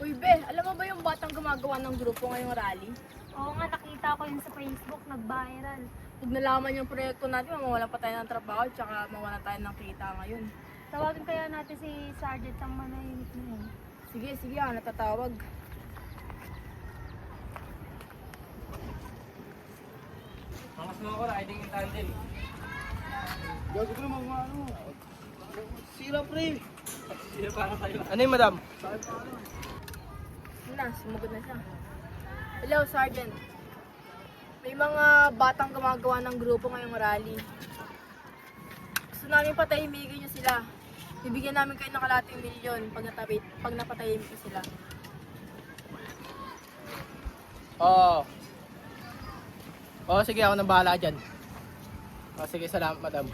Uy, Be, alam mo ba yung batang gumagawa ng grupo ngayong rally? Oo nga, nakita ko yun sa Facebook, nag-viral. Pag nalaman yung proyekto natin, mawawalan pa tayo ng trabaho tsaka mawalan tayo ng kita ngayon. Tawagin kaya natin si Sergeant ang manahimik na yun. Sige, natatawag. Angas mo ako, riding in tandem. Gago ko naman mga sira pre. Sino para sa'yo? Ano yung madam? Yun na, sumugod na siya. Hello, Sergeant. May mga batang gumagawa ng grupo ngayong rally. Gusto namin patahimikin nyo sila. Bibigyan namin kayo ng kalating milyon pag napatahimik nyo sila. Oo, sige, ako nang bahala dyan. Sige, salamat madam.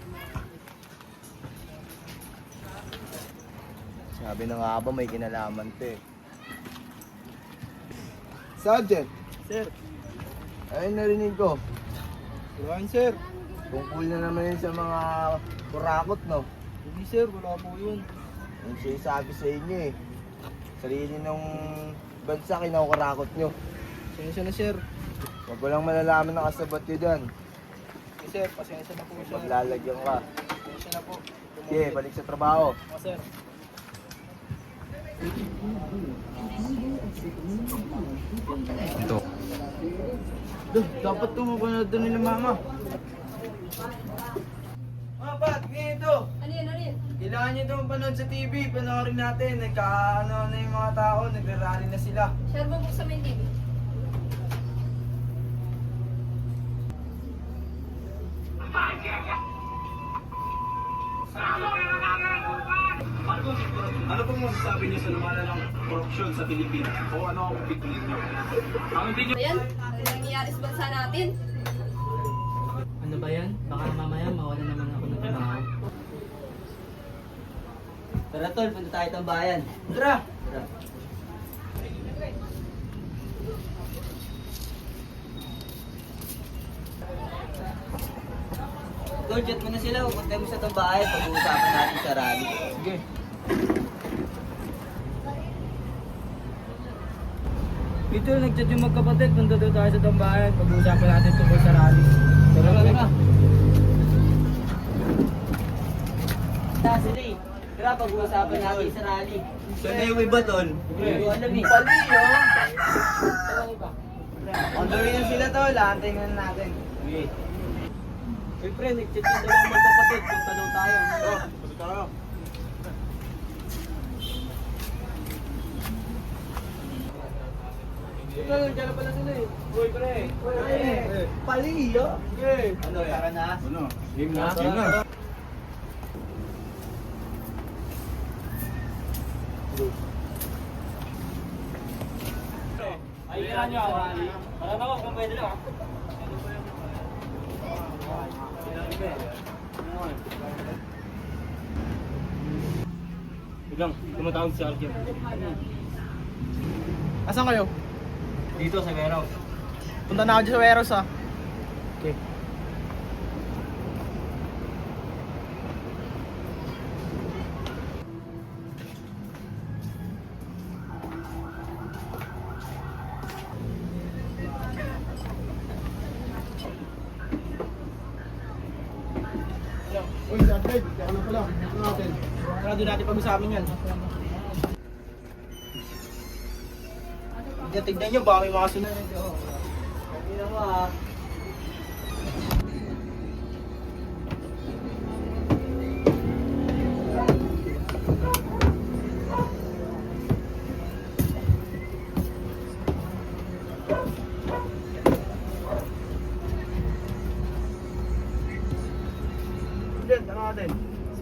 Sabi na nga ba may kinalaman to eh. Sergeant, Sir. ayun narinig ko. Kulaan sir. Tungkol na naman yun sa mga kurakot, no? Hindi sir, wala po yun. Yung sinasabi sa inyo eh. Sarili ng bansa kinukurakot nyo. Pasensya na sir. Huwag ko lang malalaman ng kasabat nyo dyan. Sir, pasensya na po Kung sir. maglalagyan ka. Pasensya na po. Sige, balik sa trabaho. Oo sir. Ito. Dapat tumapanood doon nila mama. Mga pat, ganito. Ano yun? Kailangan nyo itong panood sa TV. Panoorin natin. Nagkaano na yung mga tao. Nagrarally na sila. Share mo buksan mo yung TV. Ano pong masasabi niyo sa lumalalang korupsyon sa Pilipinas? O ano ang opinion niyo? Ang opinion Ayan, ano nangyayari sa bansa natin? Ano ba yan? Baka mamaya mawala naman ako ng trabaho. Tara tol, punta tayo ng bayan. Tara! Tara. Tol, chat mo na sila. Pupunta mo sa tambayan. Pag-uusapan natin sa rally. Sige. Dito, nag-chat yung magkapatid. Punta doon tayo sa tambayan. Pag-uusapan natin tungkol sa rally. Tara. Tara sila eh. Tara, pag-uusapan natin sa rally. Saan na yung iba tol? Hindi ko alam eh. Pali, oh! Ondorin na sila to. Laantay na natin. Okay. Siyempre, nag-chat yung dalawang magkapatid. Punta daw tayo. Punta tayo. Ito, nandiyan na pala sila eh. Boy, pre. Pali, oh! Ano, tara na. Ano? Game na. Game na. Ay, kailan nyo ako. Para na ako kung pwede lang. Biglang, tumatawag si Arjen. Asan kayo? Dito sa warehouse. Punta na ako dyan sa warehouse ah. Okay. Uy, Sergeant, ano pala? Ano natin? Tara doon natin pag-usapan yan. Tignan nyo, baka may mga sunod. Hindi na mo ah. Sergeant, ano natin?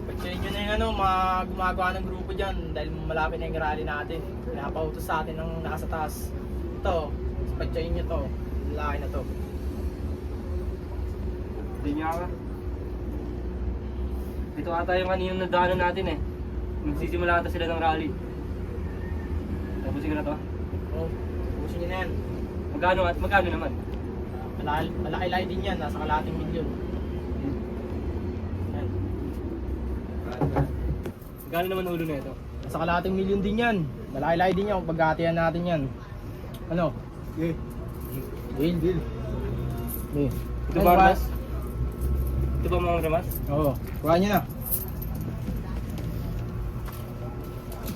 Pag-check nyo na yung mga gumagawa ng grupo dyan dahil malapit na yung rally natin. Pinapautos sa atin ng nasa taas. Ito, pag-check nyo to. Laki na to. Hindi niya ka. Ito ata yung kaninong nadaanan natin eh. Magsisimula ata sila ng rally. Tapusin ko na to. Oh, pusin nyo na yan. Magkano naman? Malaki din yan, nasa kalating milyon. Yan. Magkano naman ulo na ito? Sa kalating milyon din yan. Malaki-laki din yan. Paghatihan natin yan. Ano? Okay. Deal. Okay. Ito ba, Armas? Ito ba mga Armas? Oo. Kuha nyo na.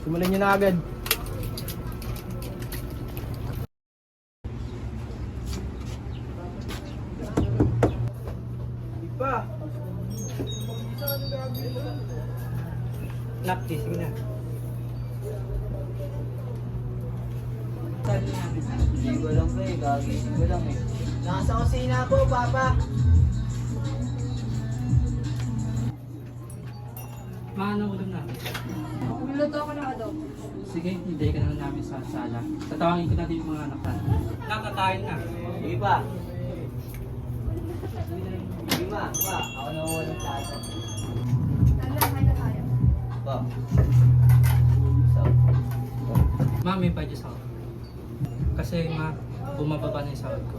Simulan nyo na agad. Hindi pa. Napkising na. Hindi ko lang pa eh, gagising ko lang eh. Nasa kusina po, Papa. Paano ulam natin? Luluto ako ng adobo. Sige, hindi ka na namin sa sala. Tatawagin ko natin yung mga anak natin. Nakakain na. Sige pa. Sige ma, pa. Ako na walang tata. Kain na tayo. Pa. So, Ma, may budget ako. Kasi ma, bumababa na yung sahod ko.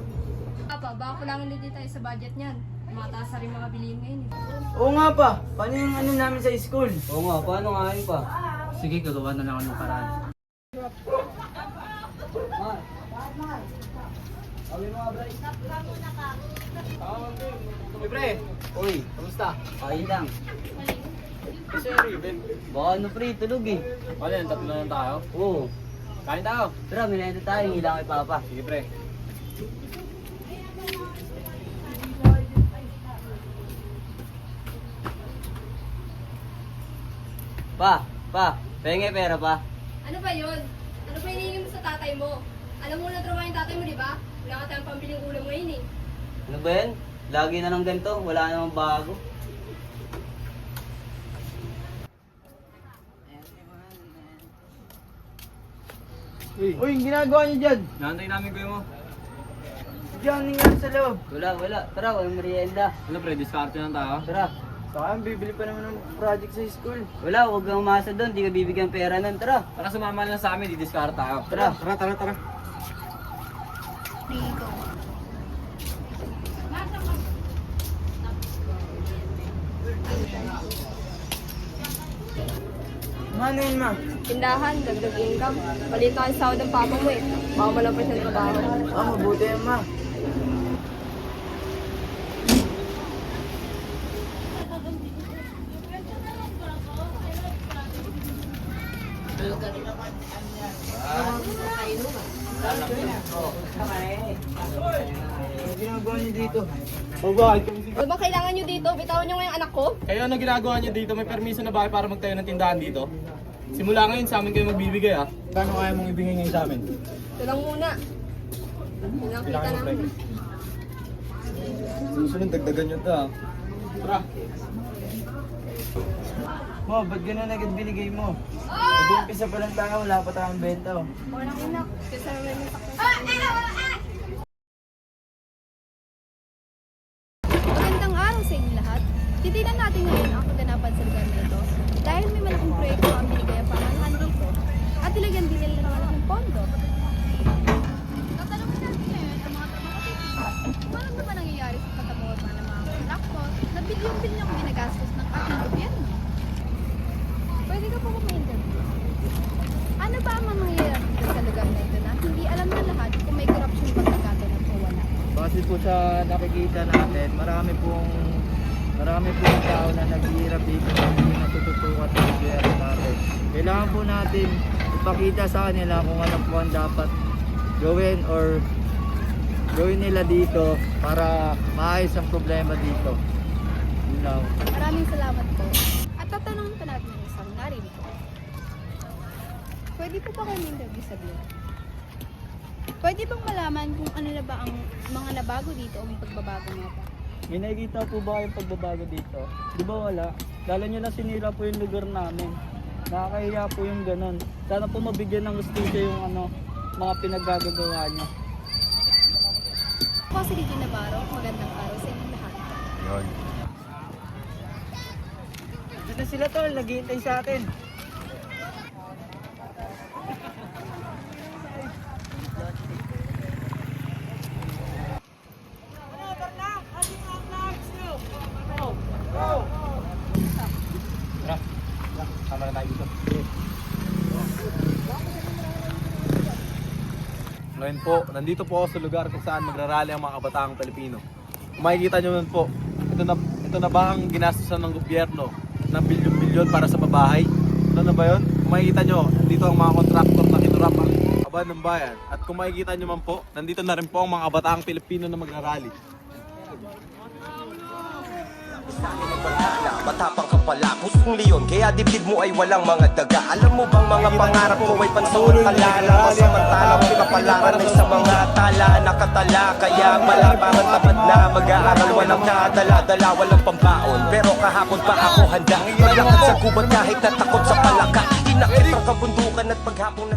Papa, baka kulangan din tayo sa budget niyan. Mataas na rin mga bilihin ngayon eh. oo nga pa. Paano yung ano namin sa school? Oo nga, paano nga yun pa? Sige, gagawa na lang ako ng paraan. Uy, pre. Uy, Kamusta? ayun lang. Kasi Riven. Baka ano pre, tulog eh. Ano yan? Tatlo na lang tayo? Oo. Kain tayo. Tara, minento tayo, hilang kay Papa. Sige, pre. Pa, penge pera pa. Ano ba yun? Ano ba hinihingi mo sa tatay mo? Alam mo na trabaho yung tatay mo, di ba? Wala ka tayong pambiling ulam ngayon eh. Ano ba yan? Lagi na lang ganito, wala namang bago. Uy, Uy, yung ginagawa niyo dyan. Nantay namin kuya mo. Diyan, nga sa loob. Wala. Tara, walang merienda. Ano pre, diskarte lang tayo. Tara. Saan, bibili pa naman ng project sa school. Wala, huwag kang umasa doon, di ka bibigyan pera nun. Tara. Tara, sumama lang sa amin, didiskarte tayo. Tara. Tara. Ano yun, ma? Tindahan, dagdag income. Maliit na ang sahod ng papa mo eh. Baka wala pa siyang trabaho. Mabuti yan, ma. Ano ginagawa niyo dito? Oh, bakit? Ano ba kailangan nyo dito? Bitawan nyo nga yung anak ko? Kayo ano ginagawa niyo dito? May permiso na ba kayo para magtayo ng tindahan dito? Simula ngayon sa amin kayo magbibigay ah. Kano kaya mong ibigay ngayon sa amin? Ito lang muna. Yun lang kita Kailangan mo, pre. namin. Susunod, dagdagan nyo to, Tara. Ma, ba't ganun agad binigay mo? Nag-umpisa pa lang tayo, wala pa tayong benta. Walang inak. Kasi naman yung Magandang araw sa inyo lahat. Titignan natin ngayon ang kaganapan sa lugar na ito dahil may malaking proyekto ang binigay ang pamahalaan dito at tilagyan din nila ng malaking pondo. Tatanungin natin ngayon ang mga trabaho kung ano naman nangyayari sa pagkabuhat ng mga kontrakto na bilyon-bilyong ginagastos ng ating gobyerno. Pwede ka po ba ma-interview? Ano ba ang mga nangyayari dito sa lugar na ito na hindi alam na lahat kung may korupsyon ba nagkataon o wala? Base po sa nakikita natin, marami pong tao na naghihirap dito na hindi natututukan ng gobyerno natin. Kailangan po natin ipakita sa kanila kung ano po ang dapat gawin or gawin nila dito para maayos ang problema dito. Yun lang. Maraming salamat po. At tatanungin pa natin yung isang narinig ko. Pwede po ba kayo interview sa bureau? Pwede bang malaman kung ano na ba ang mga nabago dito o may pagbabago nga ba? May nakikita po ba kayong pagbabago dito? Di ba wala? Lalo nyo na sinira po yung lugar namin. Nakakahiya po yung ganun. Sana po mabigyan ng hustisya yung mga pinaggagawa nyo. Ako si Regina Navarro, magandang araw sa inyo lahat. Dito na sila tol, naghihintay sa atin. Tara. Tama na tayo dito. Ngayon po, nandito po ako sa lugar kung saan magrarally ang mga kabataang Pilipino. Kung makikita nyo nun po, ito na ba ang ginastusan ng gobyerno ng bilyon-bilyon para sa pabahay? Ano na ba yun? Kung makikita nyo, nandito ang mga kontraktor na kinurap ang kaban ng bayan. At kung makikita nyo man po, nandito na rin po ang mga kabataang Pilipino na magrarally. Matapang ka pala, pusong leon, kaya dibdib mo ay walang mga daga. Alam mo bang mga pangarap mo ay pansamantala lang, masamantala ang kapalaran ay sa mga tala nakatala. Kaya malabangan tamad na mag-aaral, walang nadala-dala, walang pambaon. Pero kahapon pa ako handa, maglakad sa gubat kahit natakot sa palaka. Tinakit ang kabundukan at paghapon